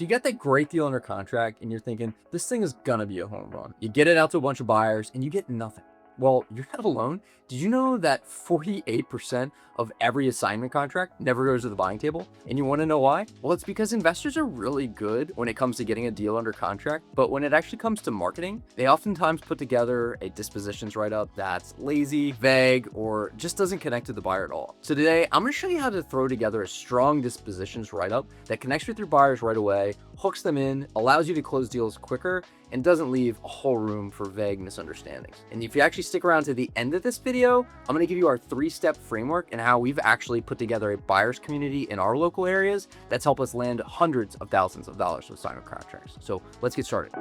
So you got that great deal under contract and you're thinking, this thing is gonna be a home run. You get it out to a bunch of buyers and you get nothing. Well, you're not alone. Did you know that 48% of every assignment contract never goes to the buying table? And you want to know why? Well, it's because investors are really good when it comes to getting a deal under contract, but when it actually comes to marketing, they oftentimes put together a dispositions write-up that's lazy, vague, or just doesn't connect to the buyer at all. So today, I'm going to show you how to throw together a strong dispositions write-up that connects with your buyers right away, hooks them in, allows you to close deals quicker, and doesn't leave a whole room for vague misunderstandings. And if you actually stick around to the end of this video, I'm gonna give you our 3-step framework and how we've actually put together a buyer's community in our local areas that's helped us land hundreds of thousands of dollars with sign-up contracts. So let's get started.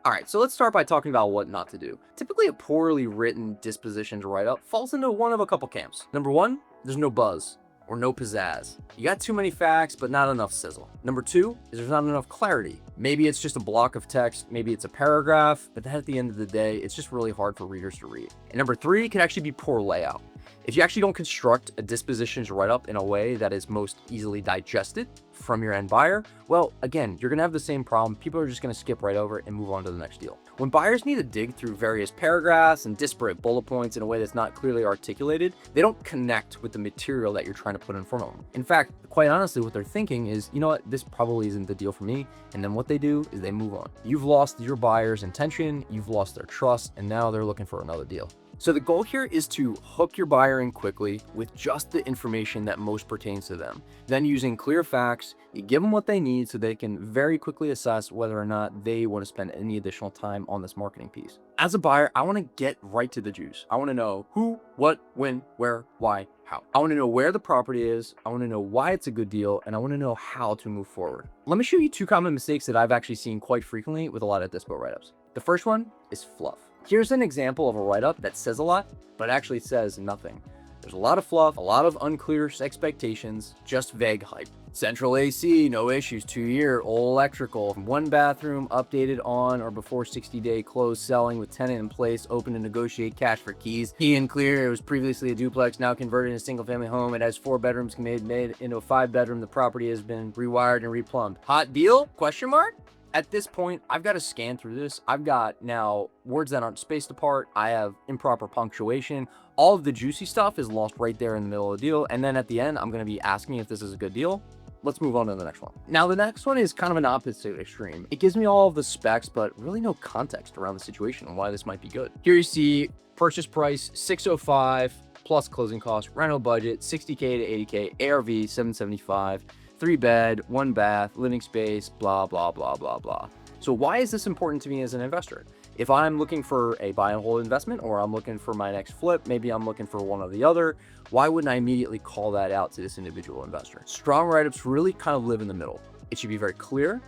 All right, so let's start by talking about what not to do. Typically, a poorly written dispositions write-up falls into one of a couple camps. Number one, there's no buzz or no pizzazz. You got too many facts, but not enough sizzle. Number two is there's not enough clarity. Maybe it's just a block of text, maybe it's a paragraph, but then at the end of the day, it's just really hard for readers to read. And number three could actually be poor layout. If you actually don't construct a dispositions write-up in a way that is most easily digested from your end buyer, well, again, you're gonna have the same problem. People are just gonna skip right over it and move on to the next deal. When buyers need to dig through various paragraphs and disparate bullet points in a way that's not clearly articulated, they don't connect with the material that you're trying to put in front of them. In fact, quite honestly, what they're thinking is, you know what, this probably isn't the deal for me. And then what they do is they move on. You've lost your buyer's intention, you've lost their trust, and now they're looking for another deal. So the goal here is to hook your buyer in quickly with just the information that most pertains to them. Then using clear facts, you give them what they need so they can very quickly assess whether or not they want to spend any additional time on this marketing piece. As a buyer, I want to get right to the juice. I want to know who, what, when, where, why, how. I want to know where the property is. I want to know why it's a good deal, and I want to know how to move forward. Let me show you 2 common mistakes that I've actually seen quite frequently with a lot of Dispo write-ups. The first one is fluff. Here's an example of a write-up that says a lot, but actually says nothing. There's a lot of fluff, a lot of unclear expectations, just vague hype. Central AC, no issues, 2-year, all electrical, 1 bathroom, updated on or before 60-day close, selling with tenant in place, open to negotiate cash for keys. Key and clear, it was previously a duplex, now converted into a single-family home. It has 4 bedrooms, made into a 5-bedroom. The property has been rewired and replumbed. Hot deal? Question mark? At this point, I've got to scan through this. I've got now words that aren't spaced apart. I have improper punctuation. All of the juicy stuff is lost right there in the middle of the deal. And then at the end, I'm going to be asking if this is a good deal. Let's move on to the next one. Now, the next one is kind of an opposite extreme. It gives me all of the specs, but really no context around the situation and why this might be good. Here you see purchase price, 605 plus closing costs, rental budget, 60K to 80K, ARV, 775. 3-bed, 1 bath, living space, blah, blah, blah, blah, blah. So why is this important to me as an investor? If I'm looking for a buy and hold investment, or I'm looking for my next flip, maybe I'm looking for one or the other, why wouldn't I immediately call that out to this individual investor? Strong write-ups really kind of live in the middle. It should be very clear,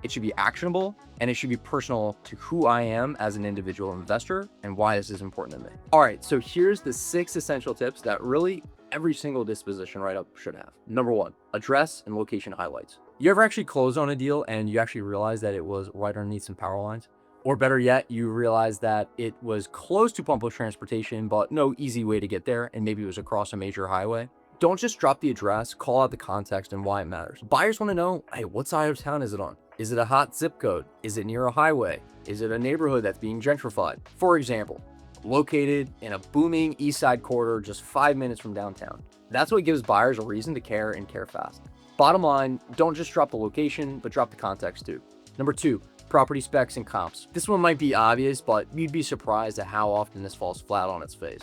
it should be actionable, and it should be personal to who I am as an individual investor and why this is important to me. All right, so here's the 6 essential tips that really every single disposition write-up should have. Number 1, address and location highlights. You ever actually close on a deal and you actually realize that it was right underneath some power lines? Or better yet, you realize that it was close to public transportation, but no easy way to get there, and maybe it was across a major highway? Don't just drop the address, call out the context and why it matters. Buyers want to know, hey, what side of town is it on? Is it a hot zip code? Is it near a highway? Is it a neighborhood that's being gentrified? For example, located in a booming east side corridor just 5 minutes from downtown. That's what gives buyers a reason to care and care fast. Bottom line, don't just drop the location, but drop the context too. Number 2, property specs and comps. This one might be obvious, but you'd be surprised at how often this falls flat on its face.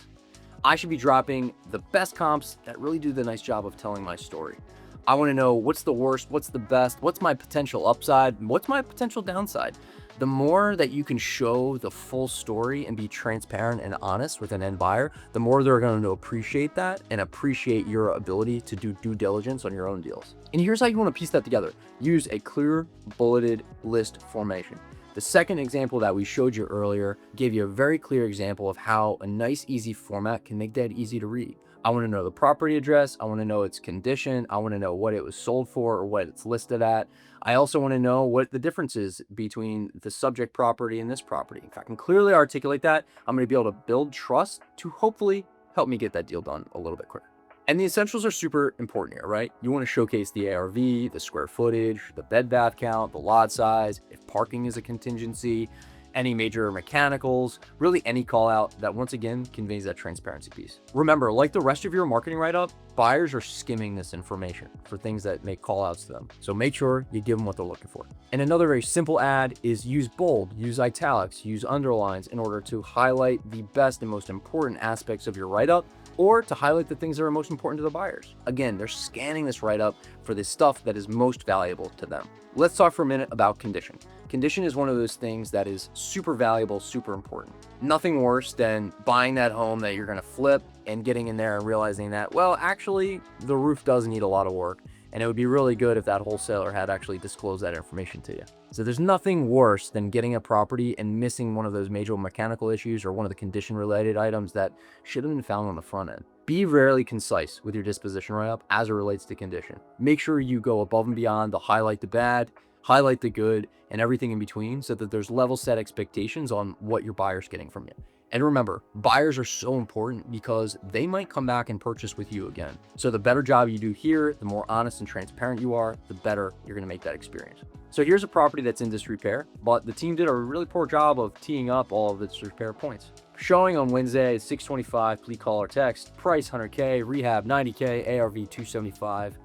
I should be dropping the best comps that really do the nice job of telling my story. I want to know what's the worst, what's the best, what's my potential upside, what's my potential downside. The more that you can show the full story and be transparent and honest with an end buyer, the more they're going to appreciate that and appreciate your ability to do due diligence on your own deals. And here's how you want to piece that together. Use a clear bulleted list formation. The second example that we showed you earlier gave you a very clear example of how a nice, easy format can make that easy to read. I want to know the property address. I want to know its condition. I want to know what it was sold for or what it's listed at. I also want to know what the difference is between the subject property and this property. If I can clearly articulate that, I'm going to be able to build trust to hopefully help me get that deal done a little bit quicker. And the essentials are super important here, right? You want to showcase the ARV, the square footage, the bed bath count, the lot size, if parking is a contingency, any major mechanicals, really any call out that once again conveys that transparency piece. Remember, like the rest of your marketing write-up, buyers are skimming this information for things that make call outs to them. So make sure you give them what they're looking for. And another very simple ad is use bold, use italics, use underlines in order to highlight the best and most important aspects of your write-up, or to highlight the things that are most important to the buyers. Again, they're scanning this write-up for the stuff that is most valuable to them. Let's talk for a minute about condition. Condition is one of those things that is super valuable, super important. Nothing worse than buying that home that you're gonna flip and getting in there and realizing that, well, actually, the roof does need a lot of work, and it would be really good if that wholesaler had actually disclosed that information to you. So there's nothing worse than getting a property and missing one of those major mechanical issues or one of the condition-related items that should have been found on the front end. Be rarely concise with your disposition write-up as it relates to condition. Make sure you go above and beyond to highlight the bad, highlight the good, and everything in between so that there's level set expectations on what your buyer's getting from you. And remember, buyers are so important because they might come back and purchase with you again. So the better job you do here, the more honest and transparent you are, the better you're gonna make that experience. So here's a property that's in disrepair, but the team did a really poor job of teeing up all of its repair points. Showing on Wednesday, 625, please call or text, price 100K, rehab 90K, ARV 275.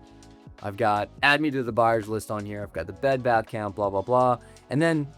I've got add me to the buyers list on here. I've got the bed bath count, blah, blah, blah. And then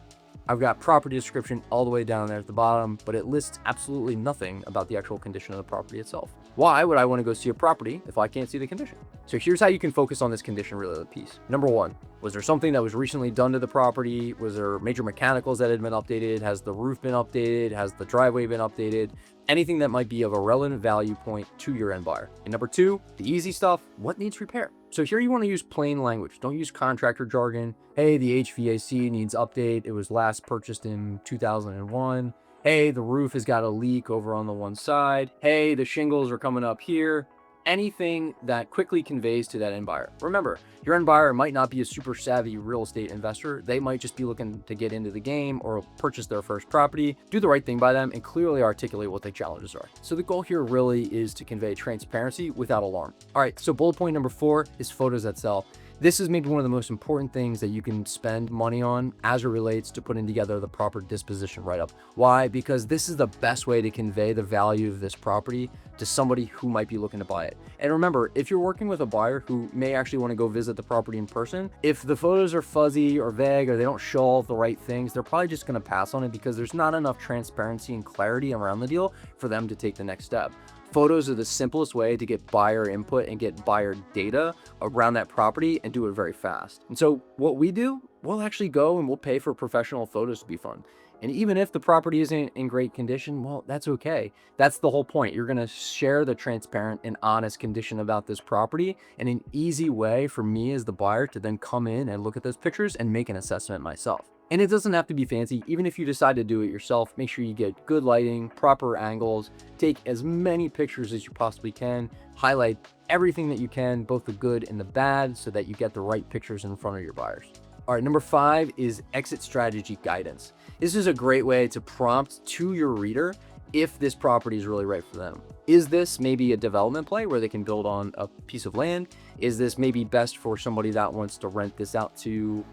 I've got property description all the way down there at the bottom, but it lists absolutely nothing about the actual condition of the property itself. Why would I want to go see a property if I can't see the condition? So here's how you can focus on this condition related piece. Number one, was there something that was recently done to the property? Was there major mechanicals that had been updated? Has the roof been updated? Has the driveway been updated? Anything that might be of a relevant value point to your end buyer. And number two, the easy stuff, what needs repair? So here you want to use plain language. Don't use contractor jargon. Hey, the HVAC needs update. It was last purchased in 2001. Hey, the roof has got a leak over on the one side. Hey, the shingles are coming up here. Anything that quickly conveys to that end buyer. Remember, your end buyer might not be a super savvy real estate investor. They might just be looking to get into the game or purchase their first property. Do the right thing by them and clearly articulate what their challenges are. So the goal here really is to convey transparency without alarm. All right, so bullet point number 4 is photos that sell. This is maybe one of the most important things that you can spend money on as it relates to putting together the proper disposition write-up. Why? Because this is the best way to convey the value of this property to somebody who might be looking to buy it. And remember, if you're working with a buyer who may actually want to go visit the property in person, if the photos are fuzzy or vague or they don't show all the right things, they're probably just going to pass on it because there's not enough transparency and clarity around the deal for them to take the next step. Photos are the simplest way to get buyer input and get buyer data around that property and do it very fast. And so what we do, we'll actually go and we'll pay for professional photos to be fun. And even if the property isn't in great condition, well, that's okay. That's the whole point. You're going to share the transparent and honest condition about this property and an easy way for me as the buyer to then come in and look at those pictures and make an assessment myself. And it doesn't have to be fancy. Even if you decide to do it yourself, make sure you get good lighting, proper angles, take as many pictures as you possibly can, highlight everything that you can, both the good and the bad, so that you get the right pictures in front of your buyers. All right, number 5 is exit strategy guidance. This is a great way to prompt to your reader if this property is really right for them. Is this maybe a development play where they can build on a piece of land? Is this maybe best for somebody that wants to rent this out to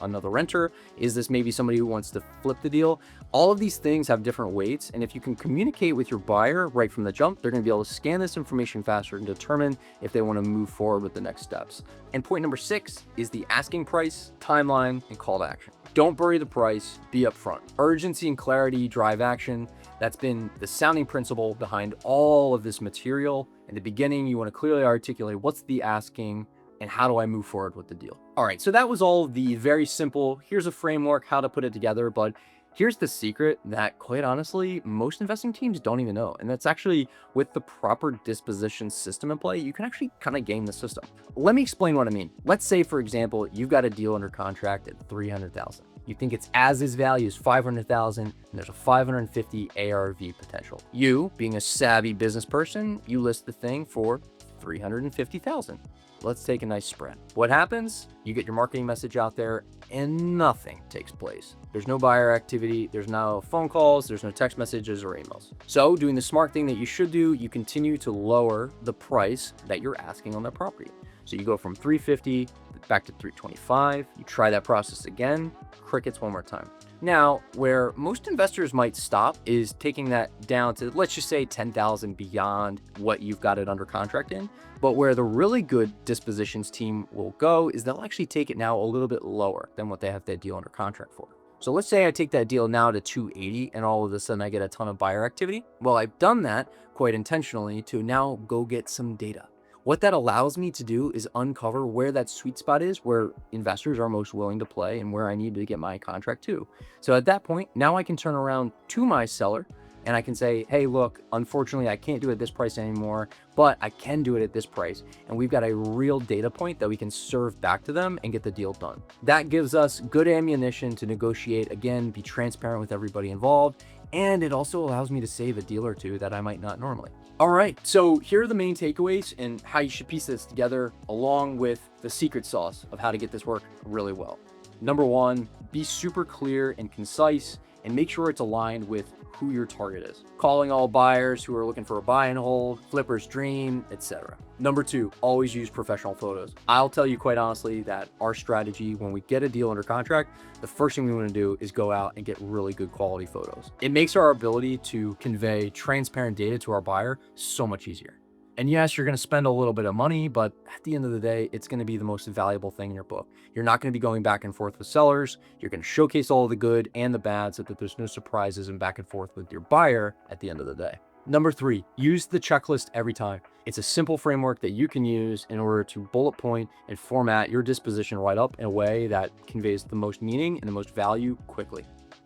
another renter? Is this maybe somebody who wants to flip the deal? All of these things have different weights, and if you can communicate with your buyer right from the jump, they're going to be able to scan this information faster and determine if they want to move forward with the next steps. And point number 6 is the asking price, timeline, and call to action. Don't bury the price, be upfront. Urgency and clarity drive action. That's been the sounding principle behind all of this material. In the beginning, you want to clearly articulate what's the asking and how do I move forward with the deal. All right, so that was all the very simple, here's a framework, how to put it together, but here's the secret that, quite honestly, most investing teams don't even know. And that's actually with the proper disposition system in play, you can actually kind of game the system. Let me explain what I mean. Let's say, for example, you've got a deal under contract at $300,000. You think its as-is value is $500,000, and there's a $550 ARV potential. You, being a savvy business person, you list the thing for $350,000. Let's take a nice spread. What happens? You get your marketing message out there and nothing takes place. There's no buyer activity, there's no phone calls, there's no text messages or emails. So doing the smart thing that you should do, you continue to lower the price that you're asking on that property. So you go from 350 back to 325, you try that process again, crickets one more time. Now, where most investors might stop is taking that down to, let's just say 10,000 beyond what you've got it under contract in. But where the really good dispositions team will go is they'll actually take it now a little bit lower than what they have that deal under contract for. So let's say I take that deal now to 280 and all of a sudden I get a ton of buyer activity. Well, I've done that quite intentionally to now go get some data. What that allows me to do is uncover where that sweet spot is, where investors are most willing to play and where I need to get my contract to. So at that point, now I can turn around to my seller and I can say, hey, look, unfortunately, I can't do it at this price anymore, but I can do it at this price. And we've got a real data point that we can serve back to them and get the deal done. That gives us good ammunition to negotiate, again, be transparent with everybody involved. And it also allows me to save a deal or two that I might not normally. All right, so here are the main takeaways and how you should piece this together along with the secret sauce of how to get this work really well. Number one, be super clear and concise and make sure it's aligned with who your target is. Calling all buyers who are looking for a buy and hold, flipper's dream, etc. Number two, always use professional photos. I'll tell you quite honestly that our strategy when we get a deal under contract, the first thing we want to do is go out and get really good quality photos. It makes our ability to convey transparent data to our buyer so much easier. And yes, you're going to spend a little bit of money, but at the end of the day, it's going to be the most valuable thing in your book. You're not going to be going back and forth with sellers. You're going to showcase all of the good and the bad so that there's no surprises and back and forth with your buyer at the end of the day. Number three, use the checklist every time. It's a simple framework that you can use in order to bullet point and format your disposition write-up in a way that conveys the most meaning and the most value quickly.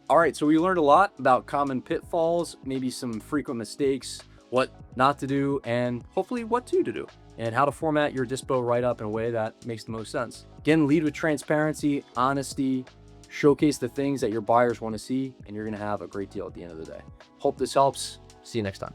All right, so we learned a lot about common pitfalls, maybe some frequent mistakes, what not to do, and hopefully what to do, and how to format your dispo write-up in a way that makes the most sense. Again, lead with transparency, honesty, showcase the things that your buyers want to see, and you're going to have a great deal at the end of the day. Hope this helps. See you next time.